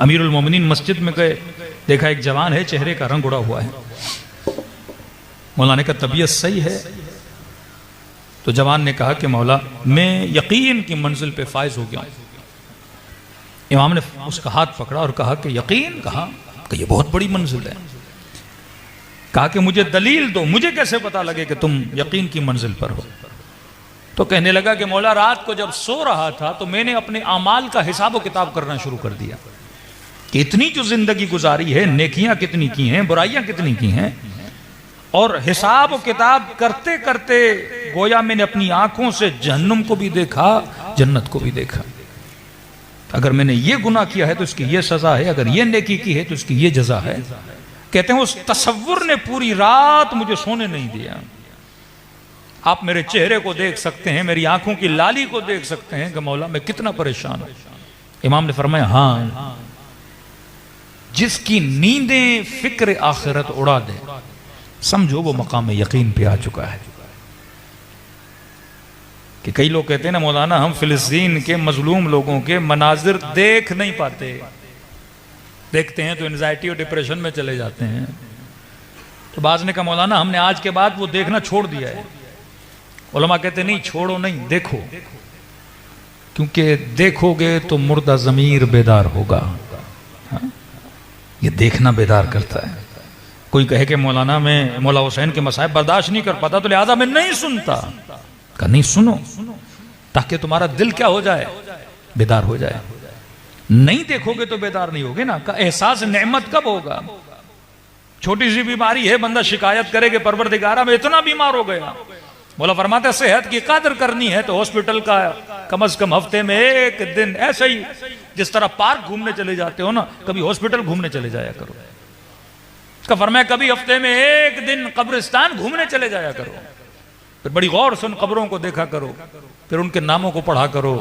अमीरुल मोमिनीन मस्जिद में गए, देखा एक जवान है, चेहरे का रंग उड़ा हुआ है। मौलाना का तबीयत सही है? तो जवान ने कहा कि मौला मैं यकीन की मंजिल पे फायज हो गया। इमाम ने उसका हाथ पकड़ा और कहा कि यकीन? कहा कि ये बहुत बड़ी मंजिल है। कहा कि मुझे दलील दो, मुझे कैसे पता लगे कि तुम यकीन की मंजिल पर हो? तो कहने लगा कि मौला रात को जब सो रहा था तो मैंने अपने आमाल का हिसाब व किताब करना शुरू कर दिया कि इतनी जो जिंदगी गुजारी है, नेकियां कितनी की हैं, बुराइयां कितनी की हैं, और हिसाब व किताब करते करते गोया मैंने अपनी आंखों से जहन्नुम को भी देखा, जन्नत को भी देखा। अगर मैंने ये गुनाह किया है तो इसकी ये सजा है, अगर ये नेकी की है तो इसकी ये जजा है। कहते हैं उस तसव्वुर ने पूरी रात मुझे सोने नहीं दिया। आप मेरे चेहरे को देख सकते हैं, मेरी आंखों की लाली को देख सकते हैं कि मौला मैं कितना परेशान हूं। इमाम ने फरमाया हाँ, जिसकी नींदें फिक्र आखिरत उड़ा दे, समझो वो मकाम यकीन पे आ चुका है। कि कई लोग कहते हैं ना मौलाना हम फिलिस्तीन के मजलूम लोगों के मनाजिर देख नहीं पाते, देखते हैं तो एंजाइटी और डिप्रेशन में चले जाते हैं। तो बाज ने कहा मौलाना हमने आज के बाद वो देखना छोड़ दिया है। उलमा कहते नहीं छोड़ो नहीं, देखो, क्योंकि देखोगे तो मुर्दा ज़मीर बेदार होगा। हाँ? ये देखना बेदार करता है। कोई कहे कि मौलाना मैं मौला हुसैन के मसाइब बर्दाश्त नहीं कर पाता तो लिहाजा मैं नहीं सुनता। कहा नहीं सुनो, ताकि तुम्हारा दिल क्या हो जाए, बेदार हो जाए। नहीं देखोगे तो बेदार नहीं होगे ना। का एहसास नेमत कब होगा? छोटी सी बीमारी है, बंदा शिकायत करे कि परवरदिगारा मैं इतना बीमार हो गया। बोला फरमाते सेहत की कदर करनी है तो हॉस्पिटल का कम से कम हफ्ते में एक दिन, ऐसे ही जिस तरह पार्क घूमने चले जाते हो ना, कभी हॉस्पिटल घूमने चले जाया करो। का फरमाया कभी हफ्ते में एक दिन कब्रिस्तान घूमने चले जाया करो, फिर बड़ी गौर से उन कब्रों को देखा करो, फिर उनके नामों को पढ़ा करो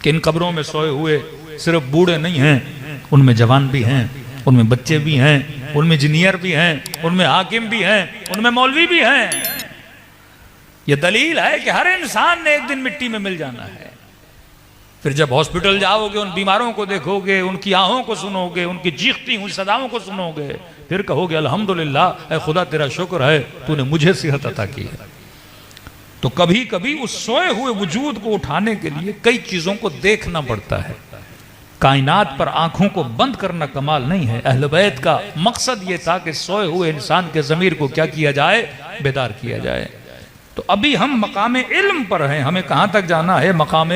कि इन कब्रों में सोए हुए सिर्फ बूढ़े नहीं हैं, उनमें जवान भी हैं, उनमें बच्चे भी हैं, उनमें इंजीनियर भी हैं, उनमें हाकिम भी हैं, उनमें मौलवी भी हैं। यह दलील है कि हर इंसान ने एक दिन मिट्टी में मिल जाना है। फिर जब हॉस्पिटल जाओगे, उन बीमारों को देखोगे, उनकी आहों को सुनोगे, उनकी चीखती हुई सदाओं को सुनोगे, फिर कहोगे अल्हम्दुलिल्लाह, ऐ खुदा तेरा शुक्र है तूने मुझे सेहत अता की है। तो कभी कभी उस सोए हुए वजूद को उठाने के लिए कई चीजों को देखना पड़ता है। कायनात पर आंखों को बंद करना कमाल नहीं है। अहले बैत का मकसद यह था कि सोए हुए इंसान के ज़मीर को क्या किया जाए, बेदार किया जाए। तो अभी हम मकाम इल्म पर हैं, हमें कहां तक जाना है, मकाम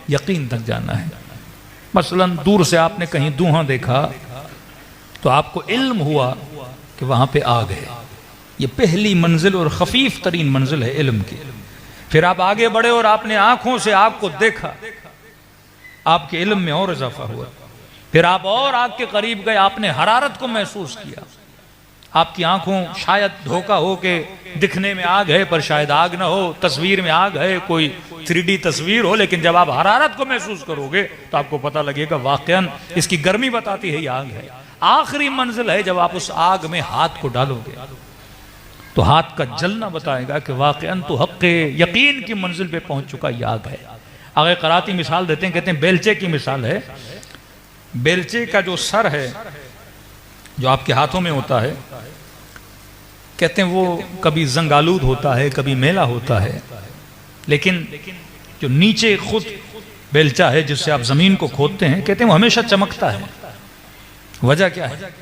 यकीन तक जाना है। मसलन दूर से आपने कहीं धुआं देखा तो आपको इल्म हुआ कि वहां पे आग है। ये पहली मंजिल और खफीफ तरीन मंजिल है इल्म की। फिर आप आगे बढ़े और आपने आंखों से आग को देखा, आपके इल्म में और इजाफा हुआ। फिर आप और आग के करीब गए, आपने हरारत को महसूस किया। आपकी आंखों शायद धोखा हो के दिखने में आग है पर शायद आग ना हो, तस्वीर में आग है, कोई 3D तस्वीर हो, लेकिन जब आप हरारत को महसूस करोगे तो आपको पता लगेगा वाकई इसकी गर्मी बताती है ये आग है। आखिरी मंजिल है जब आप उस आग में हाथ को डालोगे तो हाथ का जलना बताएगा कि वाकई तो हक़ यकीन की मंजिल पे पहुंच चुका ये आग है। आगे कराती मिसाल देते हैं, कहते हैं बेलचे की मिसाल है। बेलचे का जो सर है जो आपके हाथों में होता है, कहते हैं वो कभी जंगालूद होता है, कभी मेला होता है, लेकिन जो नीचे खुद बेलचा है जिससे आप जमीन को खोदते हैं, कहते हैं वो हमेशा चमकता है। वजह क्या है?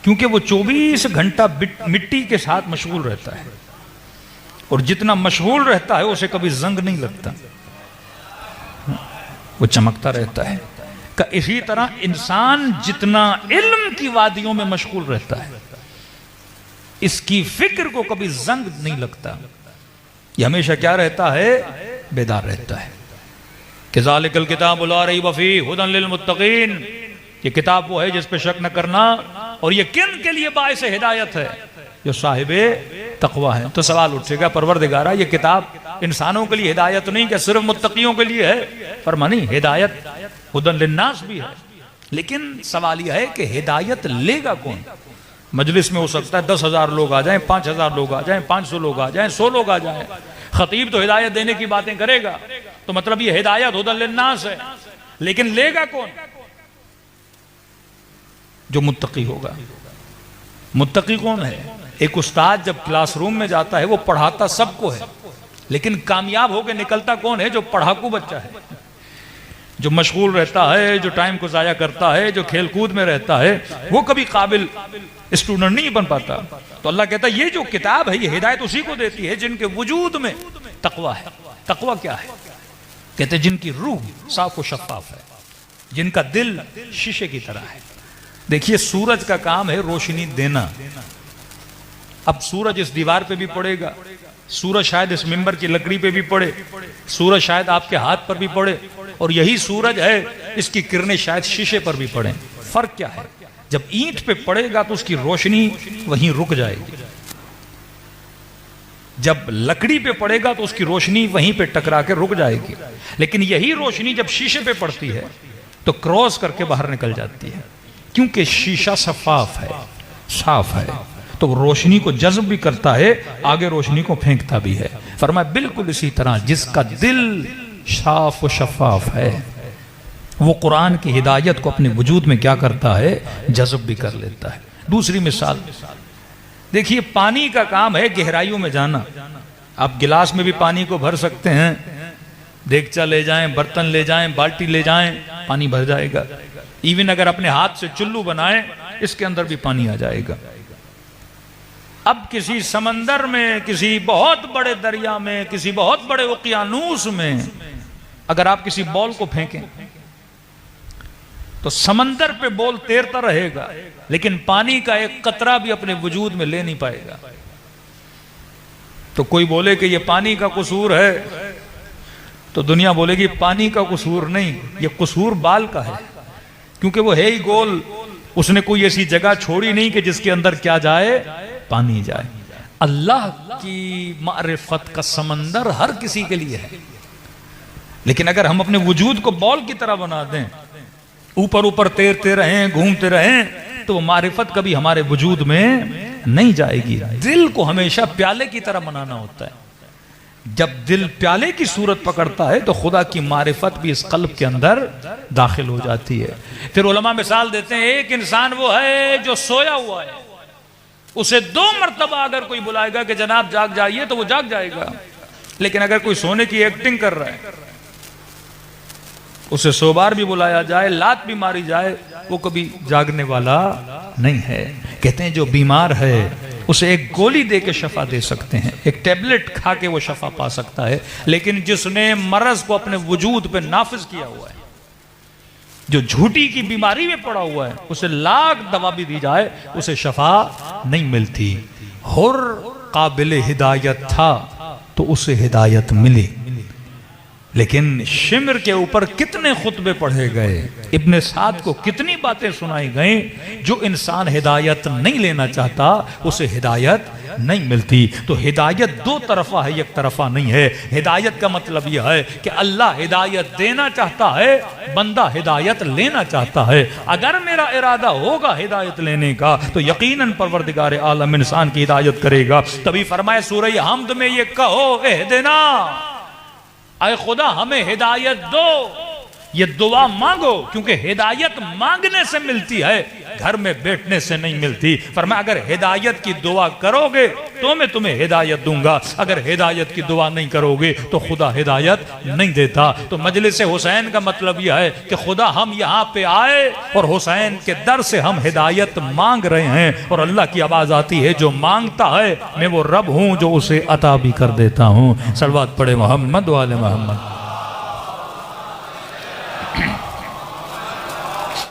क्योंकि वो 24 घंटा मिट्टी के साथ मशगूल रहता है, और जितना मशगूल रहता है उसे कभी जंग नहीं लगता, वो चमकता रहता है। इसी तरह इंसान जितना इल्म की वादियों में मशगूल रहता है, इसकी फिक्र को कभी जंग नहीं लगता, ये हमेशा क्या रहता है, बेदार रहता है। किज़ालिकल किताबु ला रैब फीह हुदन लिल मुत्तकीन, ये किताब वो है जिस पे शक न करना, और ये किन के लिए बाइस हिदायत है, जो साहिबे तकवा है। तो सवाल उठेगा परवरदिगारा ये किताब इंसानों के लिए हिदायत नहीं, क्या सिर्फ मुत्तकियों के लिए है? फरमानी हिदायत हुदन लिन्नास भी है, लेकिन सवाल यह है कि हिदायत लेगा कौन? मजलिस में हो सकता है 10,000 लोग आ जाएं, 5,000 लोग आ जाएं, 500 लोग आ जाएं, 100 लोग आ जाएं, खतीब तो हिदायत देने की बातें करेगा, तो मतलब ये हिदायत हुदन लिन्नास है। लेकिन लेगा कौन? जो मुत्तकी होगा। मुत्तकी कौन है? एक उस्ताद जब क्लासरूम में जाता है वो पढ़ाता सबको है, लेकिन कामयाब होकर निकलता कौन है? जो पढ़ाकू बच्चा है, जो मशगूल रहता है, जो टाइम को जाया करता है, जो खेल कूद में रहता है, वो कभी काबिल स्टूडेंट नहीं बन पाता। तो अल्लाह कहता है ये जो किताब है ये हिदायत उसी को देती है जिनके वजूद में तकवा है। तकवा क्या है? कहते जिनकी रूह साफ व शफाफ है, जिनका दिल शीशे की तरह है। देखिए सूरज का काम है रोशनी देना। अब सूरज इस दीवार पे भी पड़ेगा, सूरज शायद इस मिंबर की लकड़ी पे भी पड़े, सूरज शायद आपके हाथ पर भी पड़े, और यही सूरज है इसकी किरणें शायद शीशे पर भी पड़े। फर्क क्या है? जब ईंट पे पड़ेगा तो उसकी रोशनी वहीं रुक जाएगी, जब लकड़ी पे पड़ेगा तो उसकी रोशनी वहीं पे टकरा के रुक जाएगी। लेकिन यही रोशनी जब शीशे पे पड़ती है तो क्रॉस करके बाहर निकल जाती है, क्योंकि शीशा शफाफ है, साफ है, तो रोशनी को जज्ब भी करता है, आगे रोशनी को फेंकता भी है। फरमाया बिल्कुल इसी तरह जिसका दिल साफ व शफाफ है वो कुरान की हिदायत को अपने वजूद में क्या करता है? जज्ब भी कर लेता है। दूसरी मिसाल देखिए, पानी का काम है गहराइयों में जाना। आप गिलास में भी पानी को भर सकते हैं, देगचा ले जाएं, बर्तन ले जाएं, बाल्टी ले जाएं, पानी भर जाएगा। इवन अगर अपने हाथ से चुल्लू बनाएं, इसके अंदर भी पानी आ जाएगा। अब किसी समंदर में, किसी बहुत बड़े दरिया में, किसी बहुत बड़े उकियानूस में अगर आप किसी बॉल को फेंकें तो समंदर पे बॉल तैरता रहेगा, लेकिन पानी का एक कतरा भी अपने वजूद में ले नहीं पाएगा। तो कोई बोले कि ये पानी का कसूर है, तो दुनिया बोलेगी पानी का कसूर नहीं, ये कसूर बाल का है, क्योंकि वो है ही गोल। उसने कोई ऐसी जगह छोड़ी नहीं कि जिसके अंदर क्या जाए? पानी जाए। अल्लाह की मारिफत का समंदर हर किसी के लिए है, लेकिन अगर हम अपने वजूद को बॉल की तरह बना दें, ऊपर ऊपर तैरते रहें, घूमते रहें, तो वो मारिफत कभी हमारे वजूद में नहीं जाएगी। दिल को हमेशा प्याले की तरह बनाना होता है। जब दिल प्याले की सूरत पकड़ता है तो खुदा की मारिफत भी इस कल्ब के अंदर दाखिल हो जाती है। फिर उलमा मिसाल देते हैं, एक इंसान वो है जो सोया हुआ है, उसे 2 मरतबा अगर कोई बुलाएगा कि जनाब जाग जाइए तो वो जाग जाएगा। लेकिन अगर कोई सोने की एक्टिंग कर रहा है, उसे 100 बार भी बुलाया जाए, लात भी मारी जाए, वो कभी जागने वाला नहीं है। कहते हैं जो बीमार है उसे एक गोली दे के शफा दे सकते हैं, एक टैबलेट खा के वो शफा पा सकता है, लेकिन जिसने मरज को अपने वजूद पे नाफिज किया हुआ है, जो झूठी की बीमारी में पड़ा हुआ है, उसे लाख दवा भी दी जाए उसे शफा नहीं मिलती। हुर काबिल हिदायत था तो उसे हिदायत मिली, लेकिन शिमर के ऊपर कितने खुतबे पढ़े गए, इब्ने साद को कितनी बातें सुनाई गई। जो इंसान हिदायत नहीं लेना चाहता उसे हिदायत नहीं मिलती। तो हिदायत 2 तरफा है, एक तरफा नहीं है। हिदायत का मतलब यह है कि अल्लाह हिदायत देना चाहता है, बंदा हिदायत लेना चाहता है। अगर मेरा इरादा होगा हिदायत लेने का तो यकीनन परवरदिगार आलम इंसान की हिदायत करेगा। तभी फरमाया सूरह हमद में ये कहो, एहदिना, अय खुदा हमें हिदायत दो। ये दुआ मांगो, क्योंकि हिदायत मांगने से मिलती है, घर में बैठने से नहीं मिलती। फरमाया अगर हिदायत की दुआ करोगे तो मैं तुम्हें हिदायत दूंगा, अगर हिदायत की दुआ नहीं करोगे तो खुदा हिदायत नहीं देता। तो मजलिस हुसैन का मतलब यह है कि खुदा हम यहाँ पे आए और हुसैन के दर से हम हिदायत मांग रहे हैं, और अल्लाह की आवाज आती है जो मांगता है मैं वो रब हूँ जो उसे अता भी कर देता हूँ। सलवात पढ़े मोहम्मद वाले मोहम्मद।